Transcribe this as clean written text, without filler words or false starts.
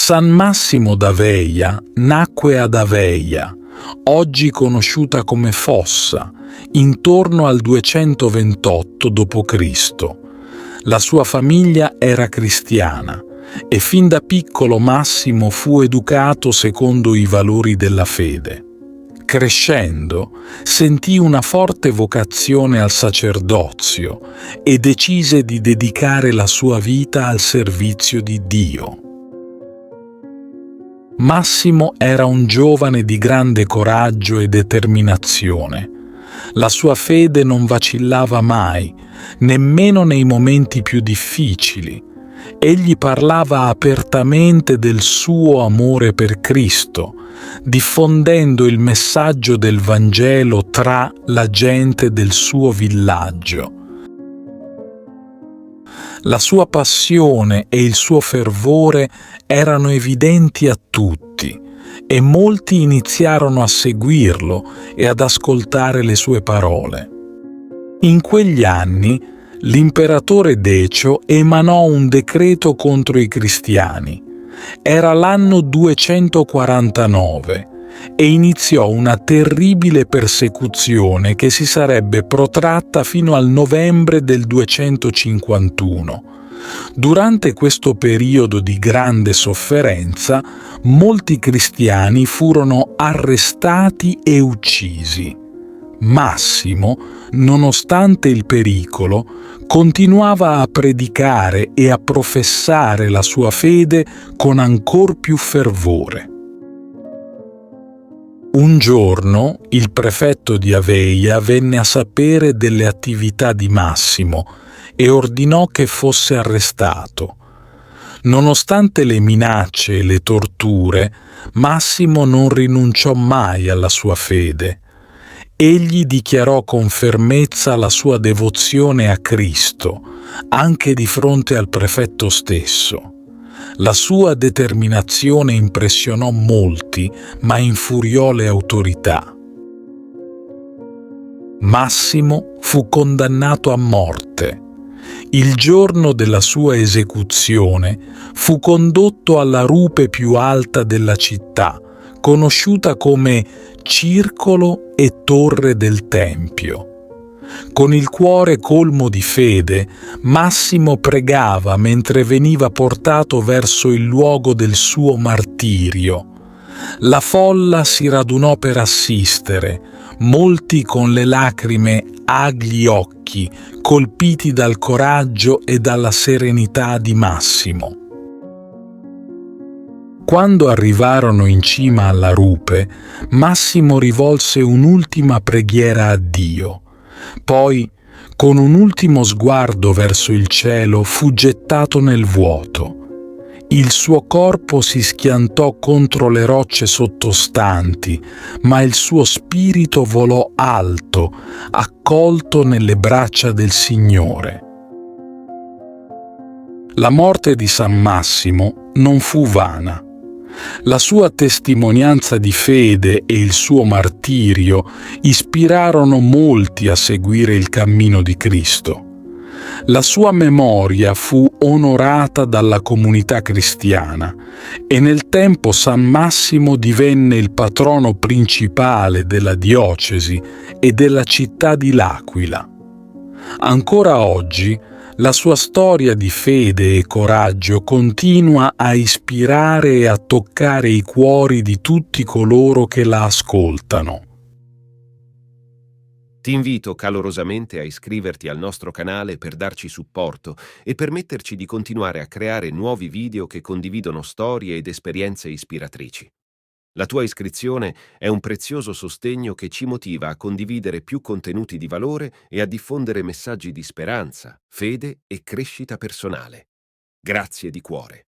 San Massimo d'Aveia nacque ad Aveia, oggi conosciuta come Fossa, intorno al 228 d.C. La sua famiglia era cristiana e fin da piccolo Massimo fu educato secondo i valori della fede. Crescendo, sentì una forte vocazione al sacerdozio e decise di dedicare la sua vita al servizio di Dio. Massimo era un giovane di grande coraggio e determinazione. La sua fede non vacillava mai, nemmeno nei momenti più difficili. Egli parlava apertamente del suo amore per Cristo, diffondendo il messaggio del Vangelo tra la gente del suo villaggio. La sua passione e il suo fervore erano evidenti a tutti e molti iniziarono a seguirlo e ad ascoltare le sue parole. In quegli anni l'imperatore Decio emanò un decreto contro i cristiani. Era l'anno 249 e iniziò una terribile persecuzione che si sarebbe protratta fino al novembre del 251. Durante questo periodo di grande sofferenza, molti cristiani furono arrestati e uccisi. Massimo, nonostante il pericolo, continuava a predicare e a professare la sua fede con ancor più fervore. Un giorno il prefetto di Aveia venne a sapere delle attività di Massimo e ordinò che fosse arrestato. Nonostante le minacce e le torture, Massimo non rinunciò mai alla sua fede. Egli dichiarò con fermezza la sua devozione a Cristo, anche di fronte al prefetto stesso. La sua determinazione impressionò molti, ma infuriò le autorità. Massimo fu condannato a morte. Il giorno della sua esecuzione fu condotto alla rupe più alta della città, conosciuta come Circolo e Torre del Tempio. Con il cuore colmo di fede, Massimo pregava mentre veniva portato verso il luogo del suo martirio. La folla si radunò per assistere, molti con le lacrime agli occhi, colpiti dal coraggio e dalla serenità di Massimo. Quando arrivarono in cima alla rupe, Massimo rivolse un'ultima preghiera a Dio. Poi, con un ultimo sguardo verso il cielo, fu gettato nel vuoto. Il suo corpo si schiantò contro le rocce sottostanti, ma il suo spirito volò alto, accolto nelle braccia del Signore. La morte di San Massimo non fu vana. La sua testimonianza di fede e il suo martirio ispirarono molti a seguire il cammino di Cristo. La sua memoria fu onorata dalla comunità cristiana e nel tempo San Massimo divenne il patrono principale della diocesi e della città di L'Aquila. Ancora oggi la sua storia di fede e coraggio continua a ispirare e a toccare i cuori di tutti coloro che la ascoltano. Ti invito calorosamente a iscriverti al nostro canale per darci supporto e permetterci di continuare a creare nuovi video che condividono storie ed esperienze ispiratrici. La tua iscrizione è un prezioso sostegno che ci motiva a condividere più contenuti di valore e a diffondere messaggi di speranza, fede e crescita personale. Grazie di cuore.